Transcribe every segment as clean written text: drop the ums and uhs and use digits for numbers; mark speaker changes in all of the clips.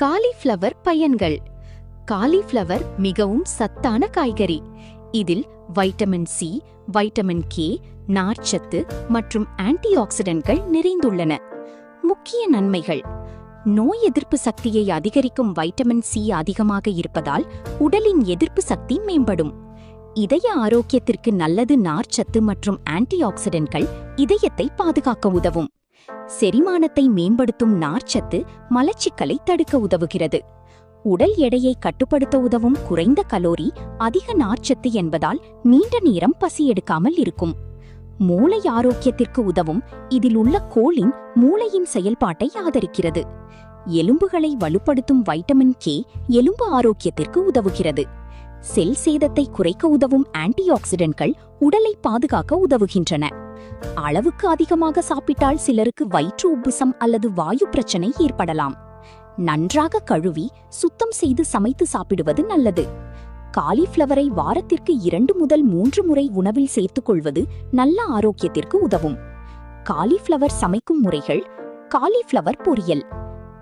Speaker 1: Cauliflower பயன்கள். Cauliflower மிகவும் சத்தான காய்கறி. இதில் வைட்டமின் சி, வைட்டமின் கே, நார்ச்சத்து மற்றும் ஆன்டி ஆக்சிடென்ட்கள் நிறைந்துள்ளன. முக்கிய நன்மைகள்: நோய் எதிர்ப்பு சக்தியை அதிகரிக்கும் வைட்டமின் சி அதிகமாக இருப்பதால் உடலின் எதிர்ப்பு சக்தி மேம்படும். இதய ஆரோக்கியத்திற்கு நல்லது. நார்ச்சத்து மற்றும் ஆன்டி ஆக்சிடென்ட்கள் இதயத்தை பாதுகாக்க உதவும். செரிமானத்தை மேம்படுத்தும். நார்ச்சத்து மலச்சிக்கலை தடுக்க உதவுகிறது. உடல் எடையை கட்டுப்படுத்த உதவும். குறைந்த கலோரி, அதிக நார்ச்சத்து என்பதால் நீண்ட நேரம் பசி எடுக்காமல் இருக்கும். மூளை ஆரோக்கியத்திற்கு உதவும். இதில் உள்ள கோலின் மூளையின் செயல்பாட்டை ஆதரிக்கிறது. எலும்புகளை வலுப்படுத்தும். வைட்டமின் கே எலும்பு ஆரோக்கியத்திற்கு உதவுகிறது. செல் சேதத்தை குறைக்க உதவும். ஆன்டி ஆக்சிடென்ட்கள் உடலை பாதுகாக்க உதவுகின்றன. அளவுக்கு அதிகமாக சாப்பிட்டால் சிலருக்கு வயிற்று உப்புசம் அல்லது வாயு பிரச்சனை ஏற்படலாம். நன்றாக கழுவி சுத்தம் செய்து சமைத்து சாப்பிடுவது நல்லது. காலிஃப்ளவரை வாரத்திற்கு 2 முதல் 3 முறை உணவில் சேர்த்துக் கொள்வது நல்ல ஆரோக்கியத்திற்கு உதவும். காலிஃப்ளவர் சமைக்கும் முறைகள். காலிஃப்ளவர் பொரியல்.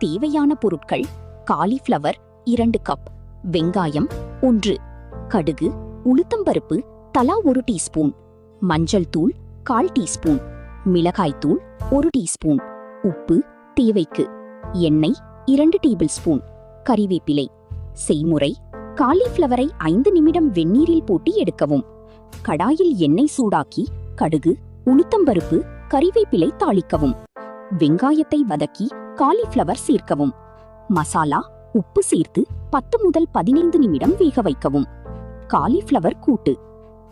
Speaker 1: தேவையான பொருட்கள்: காலிஃப்ளவர் 2 கப், வெங்காயம் 1, கடுகு, உளுத்தம்பருப்பு தலா 1 டீஸ்பூன், மஞ்சள் தூள் 1/4 டீஸ்பூன், மிளகாய்த்தூள் 1 டீஸ்பூன், உப்பு தேவைக்கு, எண்ணெய் 2 டேபிள் ஸ்பூன், கறிவேப்பிலை. செய்முறை: காலிஃப்ளவரை 5 நிமிடம் வெந்நீரில் போட்டு எடுக்கவும். கடாயில் எண்ணெய் சூடாக்கி கடுகு, உளுத்தம்பருப்பு, கறிவேப்பிலை தாளிக்கவும். வெங்காயத்தை வதக்கி காலிஃப்ளவர் சேர்க்கவும். மசாலா, உப்பு சேர்த்து 10 முதல் 15 நிமிடம் வேக வைக்கவும். காலிஃப்ளவர் கூட்டு.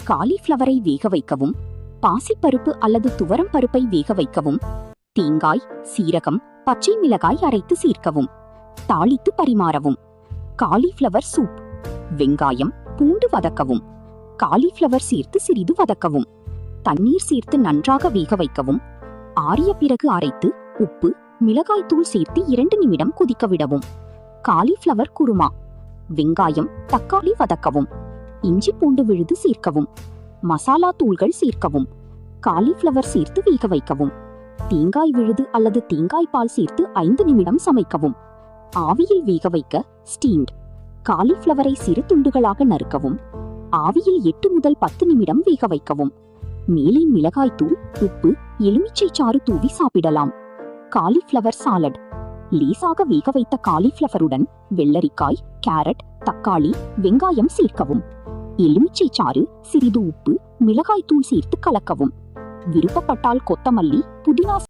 Speaker 1: காலிஃப்ளவரை வேக வைக்கவும். பாசிப்பருப்பு அல்லது துவரம் பருப்பை வேக வைக்கவும். தேங்காய், சீரகம், பச்சை மிளகாய் அரைத்து சேர்க்கவும். தாளித்து பரிமாறவும். Cauliflower soup. வெங்காயம், பூண்டு வதக்கவும். காலிஃப்ளவர் சேர்த்து சிறிது வதக்கவும். தண்ணீர் சேர்த்து நன்றாக வேக வைக்கவும். ஆறிய பிறகு அரைத்து உப்பு, மிளகாய்த்தூள் சேர்த்து 2 நிமிடம் கொதிக்க விடவும். காலிஃப்ளவர் குருமா. வெங்காயம், தக்காளி வதக்கவும். இஞ்சி பூண்டு விழுது சேர்க்கவும். மசாலா தூள்கள் சேர்க்கவும். காலிஃப்ளவர் சேர்த்து வேக வைக்கவும். தேங்காய் விழுது அல்லது தேங்காய் பால் சேர்த்து 5 நிமிடம் சமைக்கவும். ஆவியில் வேக வைக்க ஸ்டீம்ட். காலிஃப்ளவரை சிறு துண்டுகளாக நறுக்கவும். ஆவியில் 8 முதல் 10 நிமிடம் வேக வைக்கவும். மேலே மிளகாய்த்தூள், உப்பு, எலுமிச்சை சாறு தூவி சாப்பிடலாம். Cauliflower salad. லேசாக வேக வைத்த காலிஃப்ளவருடன் வெள்ளரிக்காய், கேரட், தக்காளி, வெங்காயம் சேர்க்கவும். எலுமிச்சை சாறு, சிறிது உப்பு, மிளகாய்த்தூள் சேர்த்து கலக்கவும். விருப்பப்பட்டால் கொத்தமல்லி, புதினா